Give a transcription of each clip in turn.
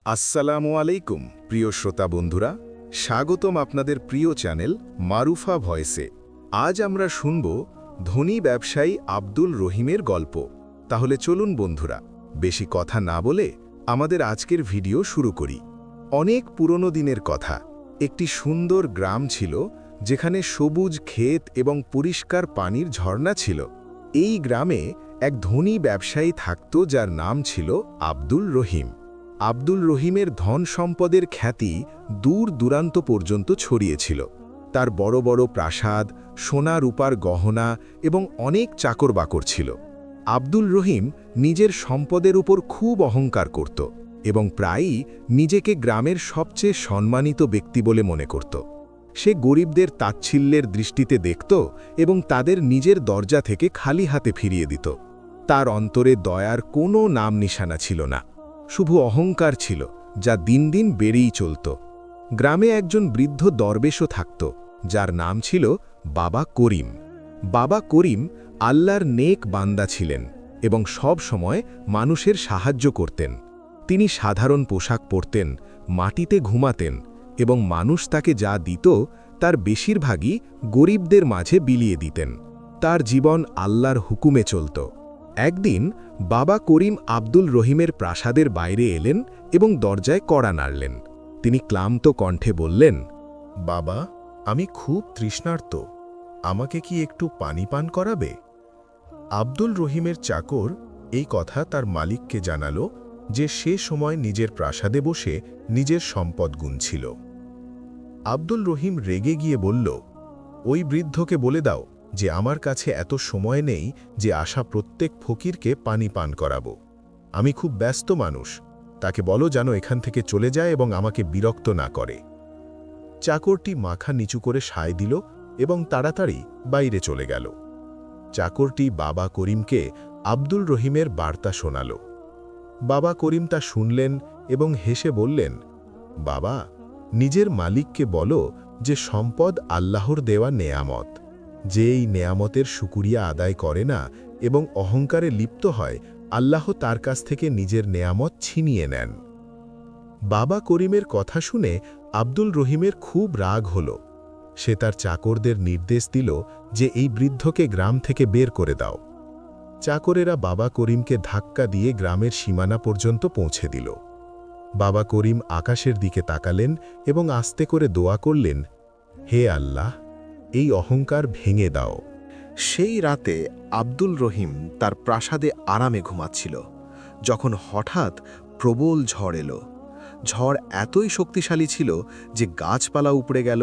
আসসালামু আলাইকুম প্রিয় শ্রোতা বন্ধুরা, স্বাগতম আপনাদের প্রিয় চ্যানেল মারুফা ভয়েসে। আজ আমরা শুনব ধনী ব্যবসায়ী আব্দুল রহিমের গল্প। তাহলে চলুন বন্ধুরা, বেশি কথা না বলে আমাদের আজকের ভিডিও শুরু করি। অনেক পুরনো দিনের কথা, একটি সুন্দর গ্রাম ছিল যেখানে সবুজ ক্ষেত এবং পরিষ্কার পানির ঝর্ণা ছিল। এই গ্রামে এক ধনী ব্যবসায়ী থাকত যার নাম ছিল আব্দুল রহিম। আব্দুল রহিমের ধন সম্পদের খ্যাতি দূর দূরান্ত পর্যন্ত ছড়িয়েছিল। তার বড় বড় প্রাসাদ, সোনা রূপার গহনা এবং অনেক চাকরবাকর ছিল। আব্দুল রহিম নিজের সম্পদের উপর খুব অহংকার করত এবং প্রায়ই নিজেকে গ্রামের সবচেয়ে সম্মানিত ব্যক্তি বলে মনে করত। সে গরিবদের তাচ্ছিল্যের দৃষ্টিতে দেখত এবং তাদের নিজের দরজা থেকে খালি হাতে ফিরিয়ে দিত। তার অন্তরে দয়ার কোনো নাম নিশানা ছিল না, শুধু অহংকার ছিল যা দিন দিন বেড়েই চলত। গ্রামে একজন বৃদ্ধ দরবেশও থাকত যার নাম ছিল বাবা করিম। বাবা করিম আল্লাহর নেক বান্দা ছিলেন এবং সব সময় মানুষের সাহায্য করতেন। তিনি সাধারণ পোশাক পরতেন, মাটিতে ঘুমাতেন এবং মানুষ তাকে যা দিত তার বেশিরভাগই গরিবদের মাঝে বিলিয়ে দিতেন। তার জীবন আল্লাহর হুকুমে চলত। একদিন বাবা করিম আব্দুল রহিমের প্রাসাদের বাইরে এলেন এবং দরজায় কড়া নাড়লেন। তিনি ক্লান্ত কণ্ঠে বললেন, বাবা, আমি খুব তৃষ্ণার্ত, আমাকে কি একটু পানি পান করাবে? আব্দুল রহিমের চাকর এই কথা তার মালিককে জানালো যে সে সময় নিজের প্রাসাদে বসে নিজের সম্পদ গুনছিল। আব্দুল রহিম রেগে গিয়ে বলল, ওই বৃদ্ধকে বলে দাও যে আমার কাছে এত সময় নেই যে আসা প্রত্যেক ফকিরকে পানি পান করাবো। আমি খুব ব্যস্ত মানুষ, তাকে বলো যেন এখান থেকে চলে যায় এবং আমাকে বিরক্ত না করে। চাকরটি মাথা নিচু করে সায় দিল এবং তাড়াতাড়ি বাইরে চলে গেল। চাকরটি বাবা করিমকে আব্দুল রহিমের বার্তা শোনাল। বাবা করিম তা শুনলেন এবং হেসে বললেন, বাবা, নিজের মালিককে বলো যে সম্পদ আল্লাহর দেওয়া নেয়ামত। যে এই নেয়ামতের শুকরিয়া আদায় করে না এবং অহংকারে লিপ্ত হয়, আল্লাহ তার কাছ থেকে নিজের নেয়ামত ছিনিয়ে নেন। বাবা করিমের কথা শুনে আব্দুল রহিমের খুব রাগ হল। সে তার চাকরদের নির্দেশ দিল যে এই বৃদ্ধকে গ্রাম থেকে বের করে দাও। চাকরেরা বাবা করিমকে ধাক্কা দিয়ে গ্রামের সীমানা পর্যন্ত পৌঁছে দিল। বাবা করিম আকাশের দিকে তাকালেন এবং আস্তে করে দোয়া করলেন, হে আল্লাহ, এই অহংকার ভেঙে দাও। সেই রাতে আব্দুল রহিম তার প্রাসাদে আরামে ঘুমাচ্ছিল যখন হঠাৎ প্রবল ঝড় এলো। ঝড় এতই শক্তিশালী ছিল যে গাছপালা উপড়ে গেল,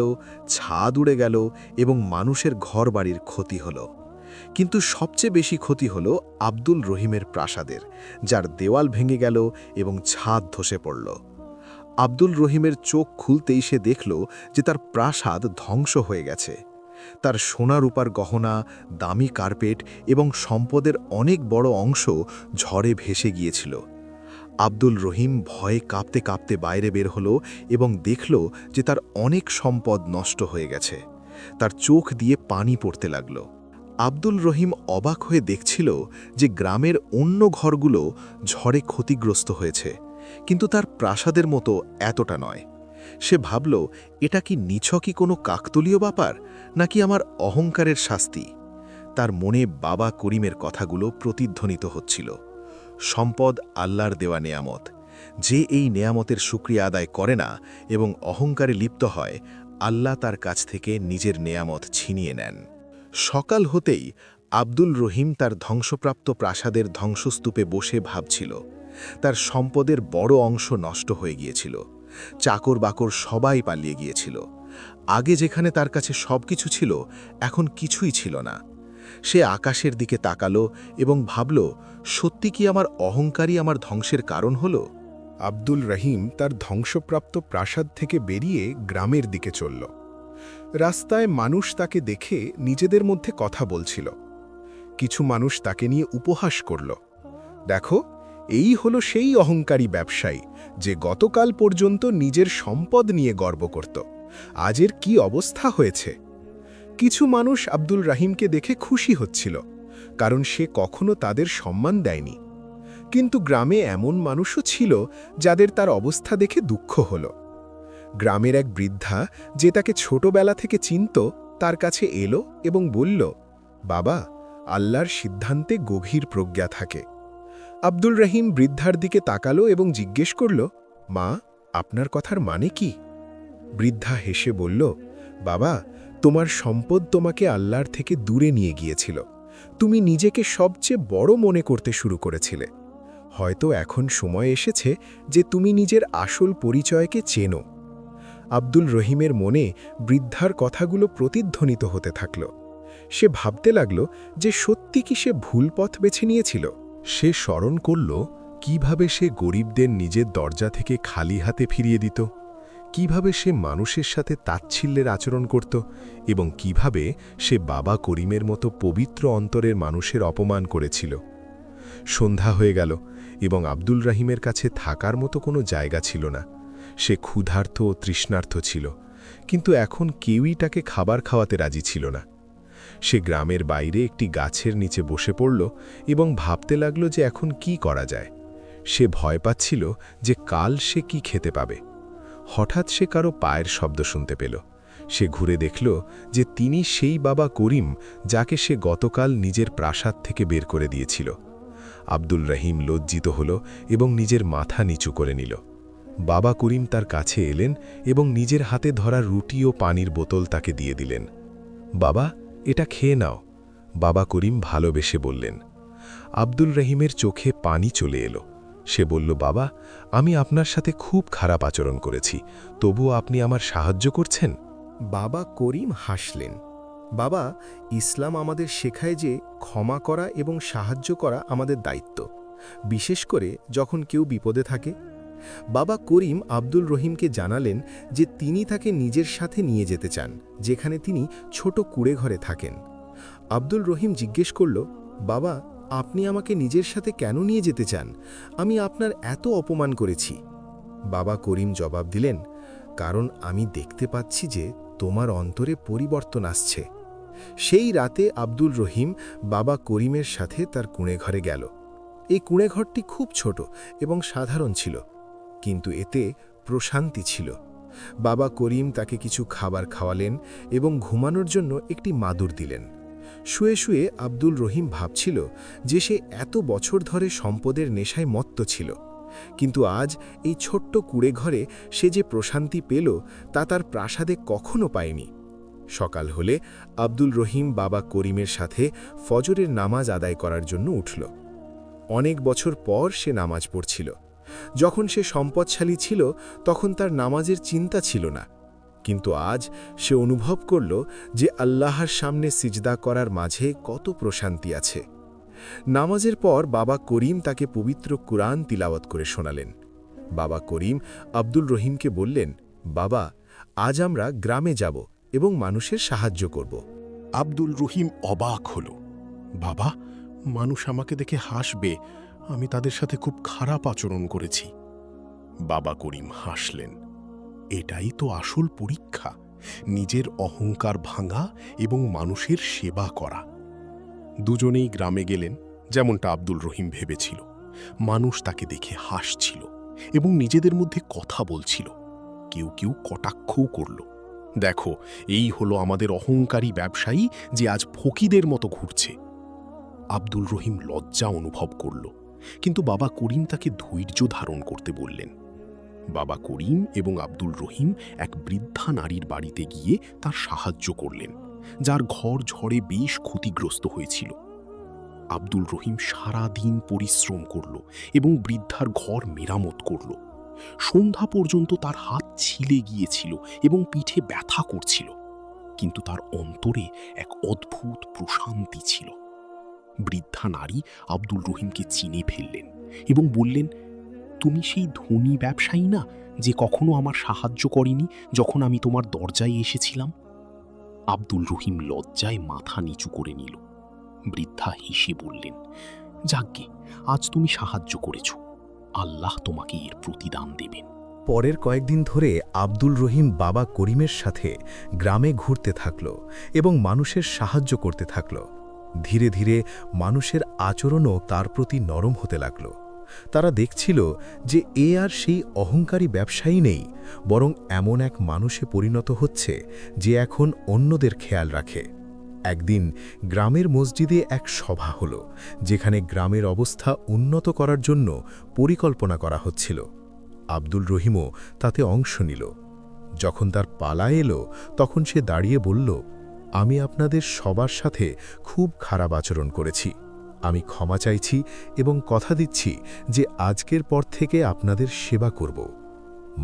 ছাদ উড়ে গেল এবং মানুষের ঘরবাড়ির ক্ষতি হলো। কিন্তু সবচেয়ে বেশি ক্ষতি হলো আব্দুল রহিমের প্রাসাদের, যার দেওয়াল ভেঙে গেল এবং ছাদ ধসে পড়ল। আব্দুল রহিমের চোখ খুলতেই সে দেখল যে তার প্রাসাদ ধ্বংস হয়ে গেছে। তার সোনা রূপার গহনা, দামি কার্পেট এবং সম্পদের অনেক বড় অংশ ঝড়ে ভেসে গিয়েছিল। আব্দুল রহিম ভয়ে কাঁপতে কাঁপতে বাইরে বের হলো এবং দেখল যে তার অনেক সম্পদ নষ্ট হয়ে গেছে। তার চোখ দিয়ে পানি পড়তে লাগল। আব্দুল রহিম অবাক হয়ে দেখছিল যে গ্রামের অন্য ঘরগুলো ঝড়ে ক্ষতিগ্রস্ত হয়েছে, কিন্তু তার প্রাসাদের মতো এতটা নয়। সে ভাবল, এটা কি নিছকই কোনো কাকতলীয় ব্যাপার, নাকি আমার অহংকারের শাস্তি? তার মনে বাবা করিমের কথাগুলো প্রতিধ্বনিত হচ্ছিল। সম্পদ আল্লাহর দেওয়া নেয়ামত। যে এই নেয়ামতের শুকরিয়া আদায় করে না এবং অহংকারে লিপ্ত হয়, আল্লাহ তার কাছ থেকে নিজের নেয়ামত ছিনিয়ে নেন। সকাল হতেই আব্দুল রহিম তার ধ্বংসপ্রাপ্ত প্রাসাদের ধ্বংসস্তূপে বসে ভাবছিল। তার সম্পদের বড় অংশ নষ্ট হয়ে গিয়েছিল। চাকর বাকর সবাই পালিয়ে গিয়েছিল। আগে যেখানে তার কাছে সবকিছু ছিল, এখন কিছুই ছিল না। সে আকাশের দিকে তাকালো এবং ভাবল, সত্যি কি আমার অহংকারই আমার ধ্বংসের কারণ হলো? আব্দুল রহিম তার ধ্বংসপ্রাপ্ত প্রাসাদ থেকে বেরিয়ে গ্রামের দিকে চলল। রাস্তায় মানুষ তাকে দেখে নিজেদের মধ্যে কথা বলছিল। কিছু মানুষ তাকে নিয়ে উপহাস করল, দেখো, এই হলো সেই অহংকারী ব্যবসায়ী যে গতকাল পর্যন্ত নিজের সম্পদ নিয়ে গর্ব করত, আজের কি অবস্থা হয়েছে। কিছু মানুষ আব্দুল রহিমকে দেখে খুশি হচ্ছিল, কারণ সে কখনো তাদের সম্মান দেয়নি। কিন্তু গ্রামে এমন মানুষও ছিল যাদের তার অবস্থা দেখে দুঃখ হল। গ্রামের এক বৃদ্ধা যে তাকে ছোটবেলা থেকে চিনত তার কাছে এলো এবং বলল, বাবা, আল্লাহর সিদ্ধান্তে গভীর প্রজ্ঞা থাকে। আব্দুল রহিম বৃদ্ধার দিকে তাকালো এবং জিজ্ঞেস করল, মা, আপনার কথার মানে কি? বৃদ্ধা হেসে বলল, বাবা, তোমার সম্পদ তোমাকে আল্লাহর থেকে দূরে নিয়ে গিয়েছিল। তুমি নিজেকে সবচেয়ে বড় মনে করতে শুরু করেছিলে। হয়তো এখন সময় এসেছে যে তুমি নিজের আসল পরিচয়কে চেনো। আব্দুল রহিমের মনে বৃদ্ধার কথাগুলো প্রতিধ্বনিত হতে থাকল। সে ভাবতে লাগল যে সত্যি কি সে ভুল পথ বেছে নিয়েছিল। সে স্মরণ করল কিভাবে সে গরিবদের নিজের দরজা থেকে খালি হাতে ফিরিয়ে দিত, কিভাবে সে মানুষের সাথে তাচ্ছিল্যের আচরণ করত এবং কিভাবে সে বাবা করিমের মতো পবিত্র অন্তরের মানুষের অপমান করেছিল। সন্ধ্যা হয়ে গেল এবং আব্দুল রহিমের কাছে থাকার মতো কোনো জায়গা ছিল না। সে ক্ষুধার্ত ও তৃষ্ণার্ত ছিল, কিন্তু এখন কেউই তাকে খাবার খাওয়াতে রাজি ছিল না। সে গ্রামের বাইরে একটি গাছের নিচে বসে পড়ল এবং ভাবতে লাগল যে এখন কি করা যায়। সে ভয় পাচ্ছিল যে কাল সে কি খেতে পাবে। হঠাৎ সে কারো পায়ের শব্দ শুনতে পেল। সে ঘুরে দেখল যে তিনি সেই বাবা করিম যাকে সে গতকাল নিজের প্রাসাদ থেকে বের করে দিয়েছিল। আব্দুল রহিম লজ্জিত হল এবং নিজের মাথা নিচু করে নিল। বাবা করিম তার কাছে এলেন এবং নিজের হাতে ধরা রুটি ও পানির বোতল তাকে দিয়ে দিলেন। বাবা, এটা খেয়ে নাও, বাবা করিম ভালোবেসে বললেন। আব্দুল রহিমের চোখে পানি চলে এলো। সে বলল, বাবা, আমি আপনার সাথে খুব খারাপ আচরণ করেছি, তবুও আপনি আমার সাহায্য করছেন। বাবা করিম হাসলেন। বাবা, ইসলাম আমাদের শেখায় যে ক্ষমা করা এবং সাহায্য করা আমাদের দায়িত্ব, বিশেষ করে যখন কেউ বিপদে থাকে। বাবা করিম আব্দুল রহিমকে জানালেন যে তিনি তাকে নিজের সাথে নিয়ে যেতে চান, যেখানে তিনি ছোট কুঁড়ে ঘরে থাকেন। আব্দুল রহিম জিজ্ঞেস করল, বাবা, আপনি আমাকে নিজের সাথে কেন নিয়ে যেতে চান? আমি আপনার এত অপমান করেছি। বাবা করিম জবাব দিলেন, কারণ আমি দেখতে পাচ্ছি যে তোমার অন্তরে পরিবর্তন আসছে। সেই রাতে আব্দুল রহিম বাবা করিমের সাথে তার কুঁড়েঘরে গেল। এই কুঁড়েঘরটি খুব ছোট এবং সাধারণ ছিল, কিন্তু এতে প্রশান্তি ছিল। বাবা করিম তাকে কিছু খাবার খাওয়ালেন এবং ঘুমানোর জন্য একটি মাদুর দিলেন। শুয়ে শুয়ে আব্দুল রহিম ভাবছিল যে সে এত বছর ধরে সম্পদের নেশায় মত্ত ছিল, কিন্তু আজ এই ছোট্ট কুঁড়েঘরে সে যে প্রশান্তি পেল তা তার প্রাসাদে কখনো পায়নি। সকাল হলে আব্দুল রহিম বাবা করিমের সাথে ফজরের নামাজ আদায় করার জন্য উঠল। অনেক বছর পর সে নামাজ পড়ছিল। যখন সে সম্পদশালী ছিল তখন তার নামাজের চিন্তা ছিল না, কিন্তু আজ সে অনুভব করল যে আল্লাহর সামনে সিজদা করার মাঝে কত প্রশান্তি আছে। নামাজের পর বাবা করিম তাকে পবিত্র কুরআন তিলাওয়াত করে শোনালেন। বাবা করিম আব্দুল রহিমকে বললেন, বাবা, আজ আমরা গ্রামে যাব এবং মানুষের সাহায্য করব। আব্দুল রহিম অবাক হল। বাবা, মানুষ আমাকে দেখে হাসবে, আমি তাদের সাথে খুব খারাপ আচরণ করেছি। বাবা করিম হাসলেন। এটাই তো আসল পরীক্ষা, নিজের অহংকার ভাঙা এবং মানুষের সেবা করা। দুজনেই গ্রামে গেলেন, যেমনটা আব্দুল রহিম ভেবেছিল। মানুষ তাকে দেখে হাসছিল এবং নিজেদের মধ্যে কথা বলছিল। কেউ কেউ কটাক্ষও করল, দেখো, এই হলো আমাদের অহংকারী ব্যবসায়ী যে আজ ফকিদের মতো ঘুরছে। আব্দুল রহিম লজ্জা অনুভব করল, কিন্তু বাবা করিম তাকে ধৈর্য ধারণ করতে বললেন। বাবা করিম এবং আব্দুল রহিম এক বৃদ্ধা নারীর বাড়িতে গিয়ে তার সাহায্য করলেন, যার ঘর ঝড়ে বেশ ক্ষতিগ্রস্ত হয়েছিল। আব্দুল রহিম সারা দিন পরিশ্রম করল এবং বৃদ্ধার ঘর মেরামত করল। সন্ধ্যা পর্যন্ত তার হাত ছিলে গিয়েছিল এবং পিঠে ব্যথা করছিল, কিন্তু তার অন্তরে এক অদ্ভুত প্রশান্তি ছিল। বৃদ্ধা নারী আব্দুল রহিমকে চিনে ফেললেন এবং বললেন, তুমি সেই ধনী ব্যবসায়ী না যে কখনো আমার সাহায্য করেনি যখন আমি তোমার দরজায় এসেছিলাম? আব্দুল রহিম লজ্জায় মাথা নিচু করে নিল। বৃদ্ধা হেসে বললেন, যাকগে, আজ তুমি সাহায্য করেছ, আল্লাহ তোমাকে এর প্রতিদান দেবেন। পরের কয়েকদিন ধরে আব্দুল রহিম বাবা করিমের সাথে গ্রামে ঘুরতে থাকল এবং মানুষের সাহায্য করতে থাকল। ধীরে ধীরে মানুষের আচরণও তার প্রতি নরম হতে লাগল। তারা দেখছিল যে এ আর সেই অহংকারী ব্যবসায়ী নেই, বরং এমন এক মানুষে পরিণত হচ্ছে যে এখন অন্যদের খেয়াল রাখে। একদিন গ্রামের মসজিদে এক সভা হলো, যেখানে গ্রামের অবস্থা উন্নত করার জন্য পরিকল্পনা করা হচ্ছিল। আব্দুল রহিমও তাতে অংশ নিল। যখন তার পালা এলো, তখন সে দাঁড়িয়ে বলল, আমি আপনাদের সবার সাথে খুব খারাপ আচরণ করেছি। আমি ক্ষমা চাইছি এবং কথা দিচ্ছি যে আজকের পর থেকে আপনাদের সেবা করব।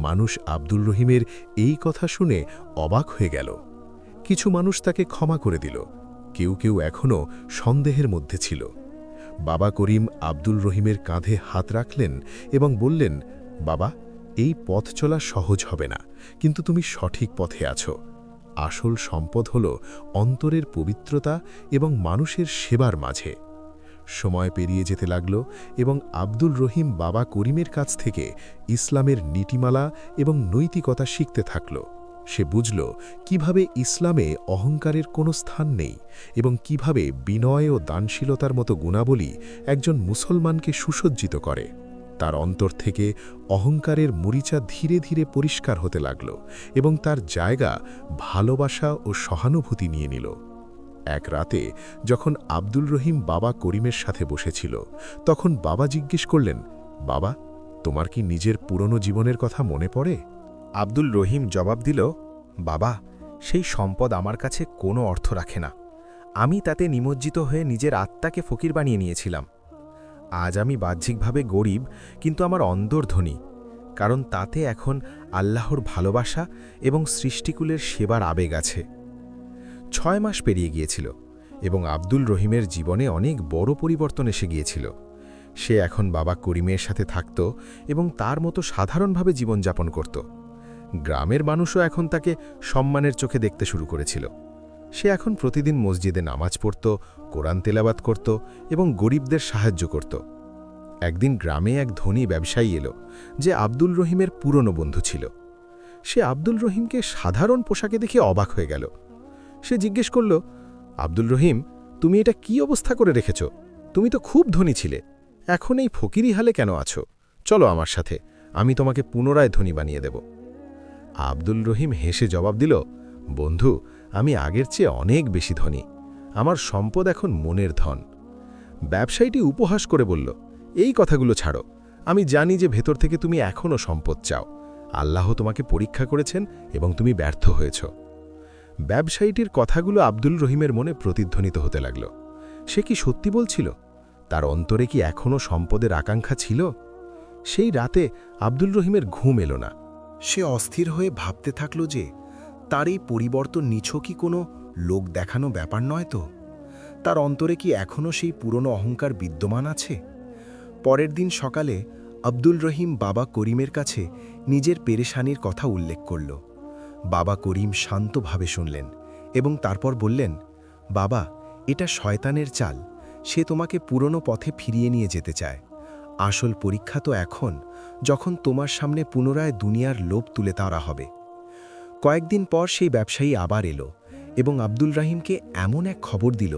মানুষ আব্দুল রহিমের এই কথা শুনে অবাক হয়ে গেল। কিছু মানুষ তাকে ক্ষমা করে দিল, কেউ কেউ এখনও সন্দেহের মধ্যে ছিল। বাবা করিম আব্দুল রহিমের কাঁধে হাত রাখলেন এবং বললেন, বাবা, এই পথ চলা সহজ হবে না, কিন্তু তুমি সঠিক পথে আছো। আসল সম্পদ হল অন্তরের পবিত্রতা এবং মানুষের সেবার মাঝে। সময় পেরিয়ে যেতে লাগল এবং আব্দুল রহিম বাবা করিমের কাছ থেকে ইসলামের নীতিমালা এবং নৈতিকতা শিখতে থাকল। সে বুঝল কিভাবে ইসলামে অহংকারের কোনো স্থান নেই এবং কিভাবে বিনয় ও দানশীলতার মতো গুণাবলী একজন মুসলমানকে সুসজ্জিত করে। তার অন্তর থেকে অহংকারের মরিচা ধীরে ধীরে পরিষ্কার হতে লাগল এবং তার জায়গা ভালোবাসা ও সহানুভূতি নিয়ে নিল। এক রাতে যখন আব্দুল রহিম বাবা করিমের সাথে বসেছিল, তখন বাবা জিজ্ঞেস করলেন, বাবা, তোমার কি নিজের পুরনো জীবনের কথা মনে পড়ে? আব্দুল রহিম জবাব দিল, বাবা, সেই সম্পদ আমার কাছে কোনো অর্থ রাখে না। আমি তাতে নিমজ্জিত হয়ে নিজের আত্মাকে ফকির বানিয়ে নিয়েছিলাম। আজ আমি বাহ্যিকভাবে গরিব, কিন্তু আমার অন্তর ধনী, কারণ তাতে এখন আল্লাহর ভালোবাসা এবং সৃষ্টিকুলের সেবার আবেগ আছে। 6 মাস পেরিয়ে গিয়েছিল এবং আব্দুল রহিমের জীবনে অনেক বড় পরিবর্তন এসে গিয়েছিল। সে এখন বাবা করিমের সাথে থাকত এবং তার মতো সাধারণভাবে জীবনযাপন করত। গ্রামের মানুষও এখন তাকে সম্মানের চোখে দেখতে শুরু করেছিল। সে এখন প্রতিদিন মসজিদে নামাজ পড়ত, কোরআন তেলাওয়াত করত এবং গরিবদের সাহায্য করত। একদিন গ্রামে এক ধনী ব্যবসায়ী এলো, যে আব্দুল রহিমের পুরনো বন্ধু ছিল। সে আব্দুল রহিমকে সাধারণ পোশাকে দেখে অবাক হয়ে গেল। সে জিজ্ঞেস করল, আব্দুল রহিম, তুমি এটা কি অবস্থা করে রেখেছ? তুমি তো খুব ধনী ছিলে, এখন এই ফকিরি হালে কেন আছো? চলো আমার সাথে, আমি তোমাকে পুনরায় ধনী বানিয়ে দেব। আব্দুল রহিম হেসে জবাব দিল, বন্ধু, আমি আগের চেয়ে অনেক বেশি ধনী। আমার সম্পদ এখন মনের ধন। ব্যবসায়ীটি উপহাস করে বলল, এই কথাগুলো ছাড়ো। আমি জানি যে ভেতর থেকে তুমি এখনও সম্পদ চাও। আল্লাহ তোমাকে পরীক্ষা করেছেন এবং তুমি ব্যর্থ হয়েছ। ব্যবসায়ীটির কথাগুলো আব্দুল রহিমের মনে প্রতিধ্বনিত হতে লাগল। সে কি সত্যি বলছিল? তার অন্তরে কি এখনও সম্পদের আকাঙ্ক্ষা ছিল? সেই রাতে আব্দুল রহিমের ঘুম এলো না। সে অস্থির হয়ে ভাবতে থাকল যে তার এই পরিবর্তন নিছকই কোনো লোক দেখানো ব্যাপার নয় তো? তার অন্তরে কি এখনও সেই পুরনো অহংকার বিদ্যমান আছে? পরের দিন সকালে আব্দুল রহিম বাবা করিমের কাছে নিজের পেরেশানির কথা উল্লেখ করল। বাবা করিম শান্তভাবে শুনলেন এবং তারপর বললেন, বাবা, এটা শয়তানের চাল। সে তোমাকে পুরনো পথে ফিরিয়ে নিয়ে যেতে চায়। আসল পরীক্ষা তো এখন, যখন তোমার সামনে পুনরায় দুনিয়ার লোভ তুলে ধরা হবে। কয়েকদিন পর সেই ব্যবসায়ী আবার এলো এবং আব্দুল রহিমকে এমন এক খবর দিল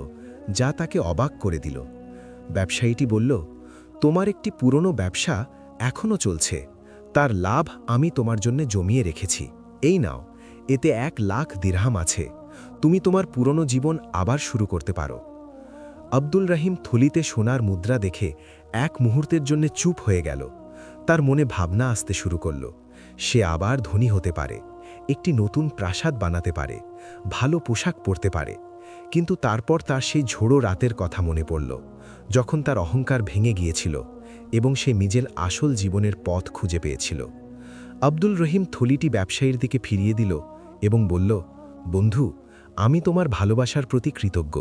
যা তাকে অবাক করে দিল। ব্যবসায়ীটি বলল, তোমার একটি পুরনো ব্যবসা এখনও চলছে, তার লাভ আমি তোমার জন্য জমিয়ে রেখেছি। এই নাও, এতে 1 লাখ দিরহাম আছে। তুমি তোমার পুরনো জীবন আবার শুরু করতে পারো। আব্দুল রহিম থলিতে সোনার মুদ্রা দেখে এক মুহূর্তের জন্য চুপ হয়ে গেল। তার মনে ভাবনা আসতে শুরু করল। সে আবার ধনী হতে পারে, একটি নতুন প্রাসাদ বানাতে পারে, ভালো পোশাক পরতে পারে। কিন্তু তারপর তার সেই ঝোড়ো রাতের কথা মনে পড়ল, যখন তার অহংকার ভেঙে গিয়েছিল এবং সে নিজের আসল জীবনের পথ খুঁজে পেয়েছিল। আব্দুল রহিম থলিটি ব্যবসায়ীর দিকে ফিরিয়ে দিল এবং বলল, বন্ধু, আমি তোমার ভালোবাসার প্রতি কৃতজ্ঞ,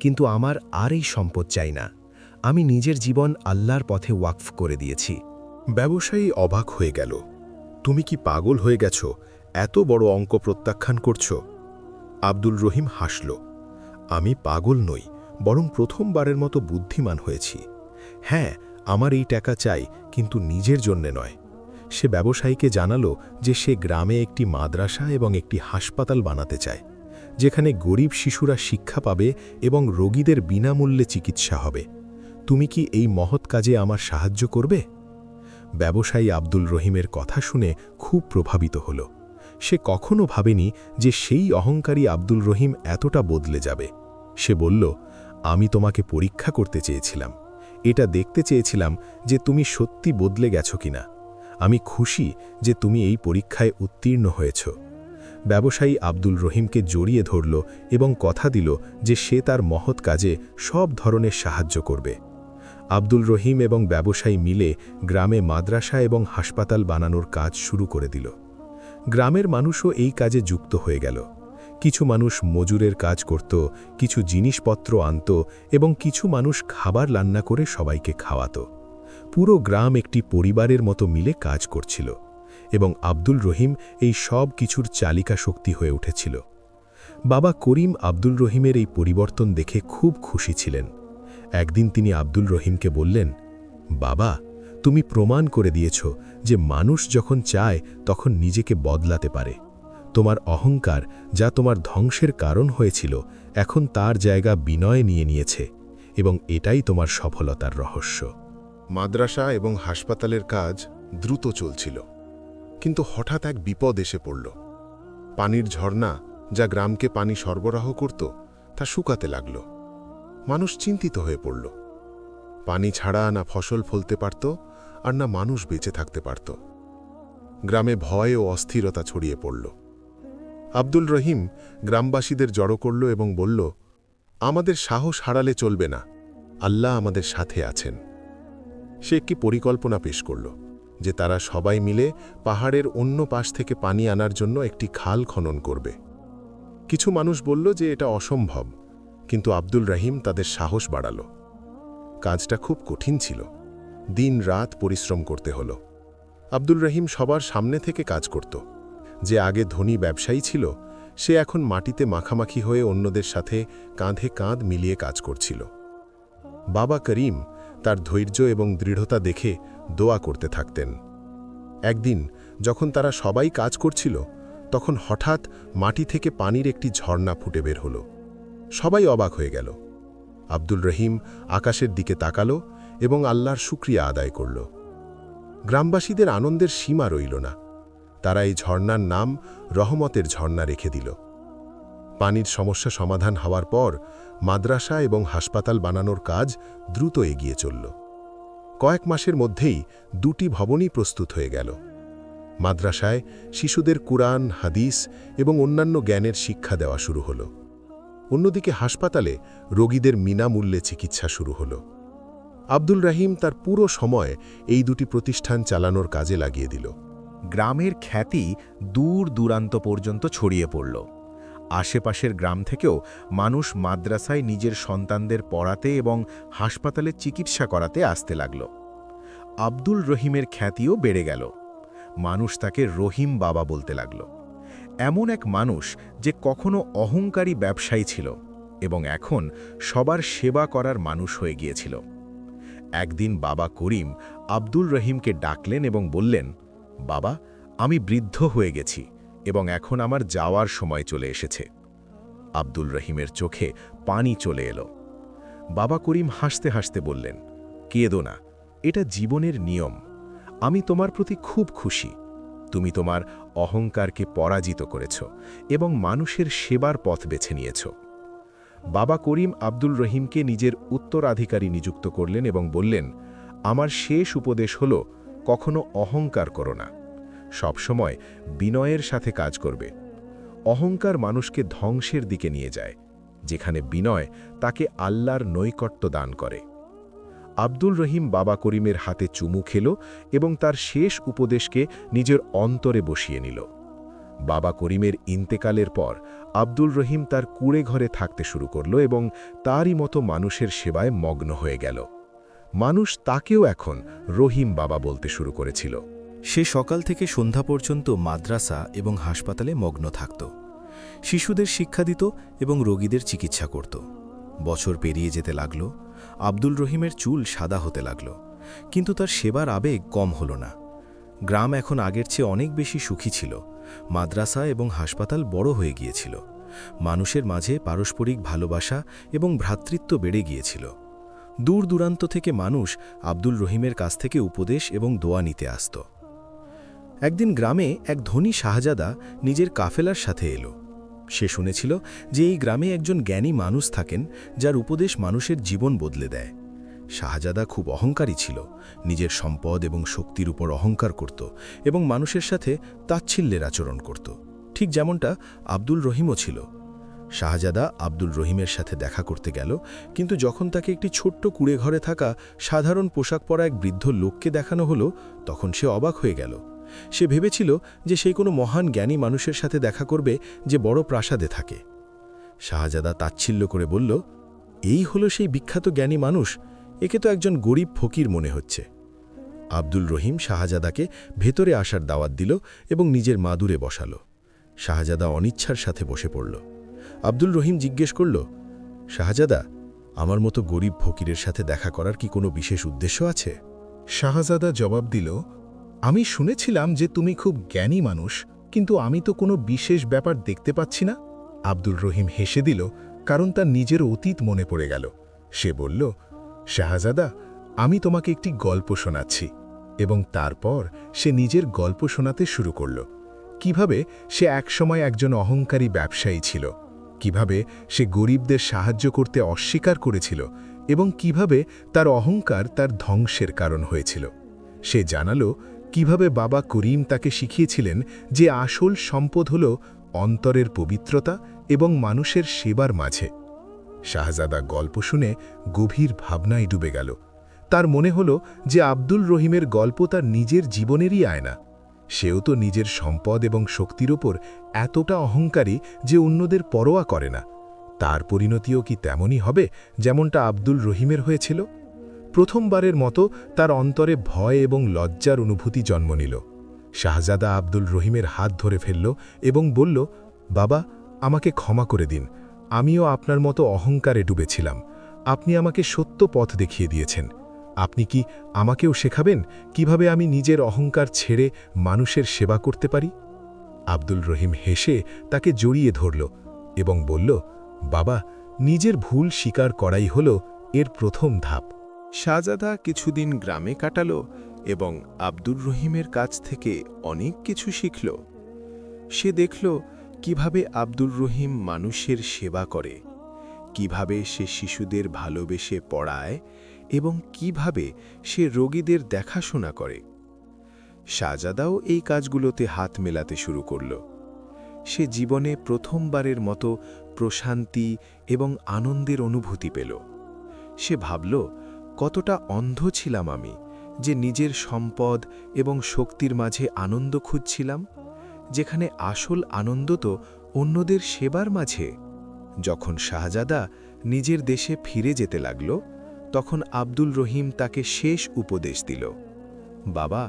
কিন্তু আমার আর এই সম্পদ চাই না। আমি নিজের জীবন আল্লাহর পথে ওয়াকফ করে দিয়েছি। ব্যবসায়ী অবাক হয়ে গেল। তুমি কি পাগল হয়ে গেছ? এত বড় অঙ্ক প্রত্যাখ্যান করছ? আব্দুল রহিম হাসল। আমি পাগল নই, বরং প্রথমবারের মতো বুদ্ধিমান হয়েছি। হ্যাঁ, আমার এই টাকা চাই, কিন্তু নিজের জন্যে নয়। সে ব্যবসায়ীকে জানালো যে সে গ্রামে একটি মাদ্রাসা এবং একটি হাসপাতাল বানাতে চায়, যেখানে গরিব শিশুরা শিক্ষা পাবে এবং রোগীদের বিনামূল্যে চিকিৎসা হবে। তুমি কি এই মহৎ কাজে আমার সাহায্য করবে? ব্যবসায়ী আব্দুল রহিমের কথা শুনে খুব প্রভাবিত হল। সে কখনো ভাবেনি যে সেই অহংকারী আব্দুল রহিম এতটা বদলে যাবে। সে বলল, আমি তোমাকে পরীক্ষা করতে চেয়েছিলাম। এটা দেখতে চেয়েছিলাম যে তুমি সত্যি বদলে গেছো কিনা। আমি খুশি যে তুমি এই পরীক্ষায় উত্তীর্ণ হয়েছ। ব্যবসায়ী আব্দুল রহিমকে জড়িয়ে ধরল এবং কথা দিল যে সে তার মহৎ কাজে সব ধরনের সাহায্য করবে। আব্দুল রহিম এবং ব্যবসায়ী মিলে গ্রামে মাদ্রাসা এবং হাসপাতাল বানানোর কাজ শুরু করে দিল। গ্রামের মানুষও এই কাজে যুক্ত হয়ে গেল। কিছু মানুষ মজুরের কাজ করত, কিছু জিনিসপত্র আনত এবং কিছু মানুষ খাবার রান্না করে সবাইকে খাওয়াত। পুরো গ্রাম একটি পরিবারের মতো মিলে কাজ করছিল এবং আব্দুল রহিম এই সব কিছুর চালিকা শক্তি হয়ে উঠেছিল। বাবা করিম আব্দুল রহিমের এই পরিবর্তন দেখে খুব খুশি ছিলেন। একদিন তিনি আব্দুল রহিমকে বললেন, বাবা, তুমি প্রমাণ করে দিয়েছ যে মানুষ যখন চায় তখন নিজেকে বদলাতে পারে। তোমার অহংকার যা তোমার ধ্বংসের কারণ হয়েছিল এখন তার জায়গা বিনয় নিয়ে নিয়েছে এবং এটাই তোমার সফলতার রহস্য। মাদ্রাসা এবং হাসপাতালের কাজ দ্রুত চলছিল, কিন্তু হঠাৎ এক বিপদ এসে পড়ল। পানির ঝর্ণা যা গ্রামকে পানি সরবরাহ করত তা শুকাতে লাগল। মানুষ চিন্তিত হয়ে পড়ল। পানি ছাড়া না ফসল ফলতে পারত আর না মানুষ বেঁচে থাকতে পারত। গ্রামে ভয় ও অস্থিরতা ছড়িয়ে পড়ল। আব্দুল রহিম গ্রামবাসীদের জড়ো করল এবং বলল, আমাদের সাহস হারালে চলবে না, আল্লাহ আমাদের সাথে আছেন। সে একটি পরিকল্পনা পেশ করল যে তারা সবাই মিলে পাহাড়ের অন্য পাশ থেকে পানি আনার জন্য একটি খাল খনন করবে। কিছু মানুষ বলল যে এটা অসম্ভব, কিন্তু আব্দুল রহিম তাদের সাহস বাড়াল। কাজটা খুব কঠিন ছিল। দিন রাত পরিশ্রম করতে হলো। আব্দুল রহিম সবার সামনে থেকে কাজ করত। যে আগে ধনী ব্যবসায়ী ছিল সে এখন মাটিতে মাখামাখি হয়ে অন্যদের সাথে কাঁধে কাঁধ মিলিয়ে কাজ করছিল। বাবা করিম তার ধৈর্য এবং দৃঢ়তা দেখে দোয়া করতে থাকতেন। একদিন যখন তারা সবাই কাজ করছিল তখন হঠাৎ মাটি থেকে পানির একটি ঝর্ণা ফুটে বের হলো। সবাই অবাক হয়ে গেল। আব্দুল রহিম আকাশের দিকে তাকালো এবং আল্লাহর শুকরিয়া আদায় করল। গ্রামবাসীদের আনন্দের সীমা রইল না। তারা এই ঝর্ণার নাম রহমতের ঝর্ণা রেখে দিল। পানির সমস্যা সমাধান হওয়ার পর মাদ্রাসা এবং হাসপাতাল বানানোর কাজ দ্রুত এগিয়ে চলল। কয়েক মাসের মধ্যেই 2টি ভবনই প্রস্তুত হয়ে গেল। মাদ্রাসায় শিশুদের কুরআন, হাদিস এবং অন্যান্য জ্ঞানের শিক্ষা দেওয়া শুরু হলো। অন্যদিকে হাসপাতালে রোগীদের বিনামূল্যে চিকিৎসা শুরু হলো। আব্দুল রহিম তার পুরো সময় এই 2টি প্রতিষ্ঠান চালানোর কাজে লাগিয়ে দিল। গ্রামের খ্যাতি দূর দূরান্ত পর্যন্ত ছড়িয়ে পড়ল। আশেপাশের গ্রাম থেকেও মানুষ মাদ্রাসায় নিজের সন্তানদের পড়াতে এবং হাসপাতালে চিকিৎসা করাতে আসতে লাগল। আব্দুল রহিমের খ্যাতিও বেড়ে গেল। মানুষ তাকে রহিম বাবা বলতে লাগল। এমন এক মানুষ যে কখনো অহংকারী ব্যবসায়ী ছিল এবং এখন সবার সেবা করার মানুষ হয়ে গিয়েছিল। একদিন বাবা করিম আব্দুল রহিমকে ডাকলেন এবং বললেন, বাবা, আমি বৃদ্ধ হয়ে গেছি এবং এখন আমার যাওয়ার সময় চলে এসেছে। আব্দুল রহিমের চোখে পানি চলে এলো। বাবা করিম হাসতে হাসতে বললেন, কেঁদো না, এটা জীবনের নিয়ম। আমি তোমার প্রতি খুব খুশি। তুমি তোমার অহংকারকে পরাজিত করেছ এবং মানুষের সেবার পথ বেছে নিয়েছ। বাবা করিম আব্দুল রহিমকে নিজের উত্তরাধিকারী নিযুক্ত করলেন এবং বললেন, আমার শেষ উপদেশ হল, কখনো অহংকার করো না। সবসময় বিনয়ের সাথে কাজ করবে। অহংকার মানুষকে ধ্বংসের দিকে নিয়ে যায়, যেখানে বিনয় তাকে আল্লাহর নৈকট্য দান করে। আব্দুল রহিম বাবা করিমের হাতে চুমু খেল এবং তার শেষ উপদেশকে নিজের অন্তরে বসিয়ে নিল। বাবা করিমের ইন্তেকালের পর আব্দুল রহিম তার কুঁড়ে ঘরে থাকতে শুরু করল এবং তারই মতো মানুষের সেবায় মগ্ন হয়ে গেল। মানুষ তাকেও এখন রহিম বাবা বলতে শুরু করেছিল। সে সকাল থেকে সন্ধ্যা পর্যন্ত মাদ্রাসা এবং হাসপাতালে মগ্ন থাকত। শিশুদের শিক্ষা দিত এবং রোগীদের চিকিৎসা করত। বছর পেরিয়ে যেতে লাগল। আব্দুল রহিমের চুল সাদা হতে লাগল, কিন্তু তার সেবার আবেগ কম হল না। গ্রাম এখন আগের চেয়ে অনেক বেশি সুখী ছিল। মাদ্রাসা এবং হাসপাতাল বড় হয়ে গিয়েছিল। মানুষের মাঝে পারস্পরিক ভালোবাসা এবং ভ্রাতৃত্ব বেড়ে গিয়েছিল। দূর দূরান্ত থেকে মানুষ আব্দুল রহিমের কাছ থেকে উপদেশ এবং দোয়া নিতে আসত। একদিন গ্রামে এক ধনী শাহজাদা নিজের কাফেলার সাথে এলো। সে শুনেছিল যে এই গ্রামে একজন জ্ঞানী মানুষ থাকেন যার উপদেশ মানুষের জীবন বদলে দেয়। শাহজাদা খুব অহংকারী ছিল, নিজের সম্পদ এবং শক্তির উপর অহংকার করত এবং মানুষের সাথে তাচ্ছিল্যের আচরণ করত, ঠিক যেমনটা আব্দুল রহিমও ছিল। শাহজাদা আব্দুল রহিমের সাথে দেখা করতে গেল, কিন্তু যখন তাকে একটি ছোট্ট কুঁড়ে ঘরে থাকা সাধারণ পোশাক পরা এক বৃদ্ধ লোককে দেখানো হলো, তখন সে অবাক হয়ে গেল। সে ভেবেছিল যে সেই কোনো মহান জ্ঞানী মানুষের সাথে দেখা করবে যে বড় প্রাসাদে থাকে। শাহজাদা তাচ্ছিল্য করে বলল, এই হলো সেই বিখ্যাত জ্ঞানী মানুষ, একে তো একজন গরিব ফকির মনে হচ্ছে। আব্দুল রহিম শাহজাদাকে ভেতরে আসার দাওয়াত দিল এবং নিজের মাদুরে বসাল। শাহজাদা অনিচ্ছার সাথে বসে পড়ল। আব্দুল রহিম জিজ্ঞেস করল, শাহজাদা, আমার মতো গরিব ফকিরের সাথে দেখা করার কি কোনো বিশেষ উদ্দেশ্য আছে? শাহজাদা জবাব দিল, আমি শুনেছিলাম যে তুমি খুব জ্ঞানী মানুষ, কিন্তু আমি তো কোনো বিশেষ ব্যাপার দেখতে পাচ্ছি না। আব্দুল রহিম হেসে দিল, কারণ তার নিজের অতীত মনে পড়ে গেল। সে বলল, শাহজাদা, আমি তোমাকে একটি গল্প শোনাচ্ছি। এবং তারপর সে নিজের গল্প শোনাতে শুরু করল। কিভাবে সে একসময় একজন অহংকারী ব্যবসায়ী ছিল, কিভাবে সে গরিবদের সাহায্য করতে অস্বীকার করেছিল এবং কিভাবে তার অহংকার তার ধ্বংসের কারণ হয়েছিল। সে জানালো কিভাবে বাবা করিম তাকে শিখিয়েছিলেন যে আসল সম্পদ হল অন্তরের পবিত্রতা এবং মানুষের সেবার মাঝে। শাহজাদা গল্প শুনে গভীর ভাবনায় ডুবে গেল। তার মনে হল যে আব্দুল রহিমের গল্প তার নিজের জীবনেরই আয়না। সেও তো নিজের সম্পদ এবং শক্তির ওপর এতটা অহংকারী যে অন্যদের পরোয়া করে না। তার পরিণতিও কি তেমনই হবে যেমনটা আব্দুল রহিমের হয়েছিল? প্রথমবারের মতো তার অন্তরে ভয় এবং লজ্জার অনুভূতি জন্ম নিল। শাহজাদা আব্দুল রহিমের হাত ধরে ফেলল এবং বলল, বাবা, আমাকে ক্ষমা করে দিন। আমিও আপনার মতো অহংকারে ডুবেছিলাম। আপনি আমাকে সত্য পথ দেখিয়ে দিয়েছেন। আপনি কি আমাকেও শেখাবেন কিভাবে আমি নিজের অহংকার ছেড়ে মানুষের সেবা করতে পারি? আব্দুল রহিম হেসে তাকে জড়িয়ে ধরল এবং বলল, বাবা, নিজের ভুল স্বীকার করাই হল এর প্রথম ধাপ। শাহজাদা কিছুদিন গ্রামে কাটাল এবং আব্দুর রহিমের কাছ থেকে অনেক কিছু শিখল। সে দেখল কিভাবে আব্দুর রহিম মানুষের সেবা করে, কিভাবে সে শিশুদের ভালোবেসে পড়ায় এবং কিভাবে সে রোগীদের দেখাশোনা করে। শাহজাদাও এই কাজগুলোতে হাত মেলাতে শুরু করল। সে জীবনে প্রথমবারের মতো প্রশান্তি এবং আনন্দের অনুভূতি পেল। সে ভাবল, কতটা অন্ধ ছিলাম আমি যে নিজের সম্পদ এবং শক্তির মাঝে আনন্দ খুঁজছিলাম, যেখানে আসল আনন্দ তো অন্যদের সেবার মাঝে। যখন শাহজাদা নিজের দেশে ফিরে যেতে লাগল, তখন আব্দুল রহিম তাকে শেষ উপদেশ দিল, বাবা,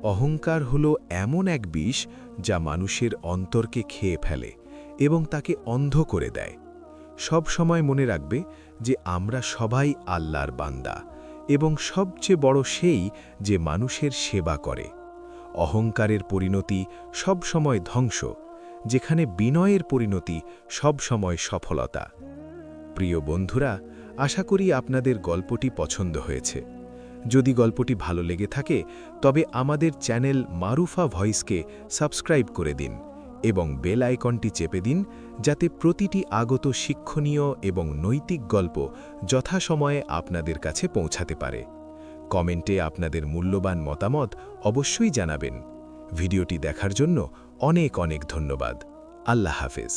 অহংকার হল এমন এক বিষ যা মানুষের অন্তরকে খেয়ে ফেলে এবং তাকে অন্ধ করে দেয়। সব সময় মনে রাখবে যে আমরা সবাই আল্লাহর বান্দা এবং সবচেয়ে বড় সেই যে মানুষের সেবা করে। অহংকারের পরিণতি সব সময় ধ্বংস, যেখানে বিনয়ের পরিণতি সব সময় সফলতা। প্রিয় বন্ধুরা, আশা করি আপনাদের গল্পটি পছন্দ হয়েছে। যদি গল্পটি ভালো লেগে থাকে তবে আমাদের চ্যানেল মারুফা ভয়েসকে সাবস্ক্রাইব করে দিন এবং বেল আইকনটি চেপে দিন, যাতে প্রতিটি আগত শিক্ষণীয় এবং নৈতিক গল্প যথাসময়ে আপনাদের কাছে পৌঁছাতে পারে। কমেন্টে আপনাদের মূল্যবান মতামত অবশ্যই জানাবেন। ভিডিওটি দেখার জন্য অনেক অনেক ধন্যবাদ। আল্লাহ হাফেজ।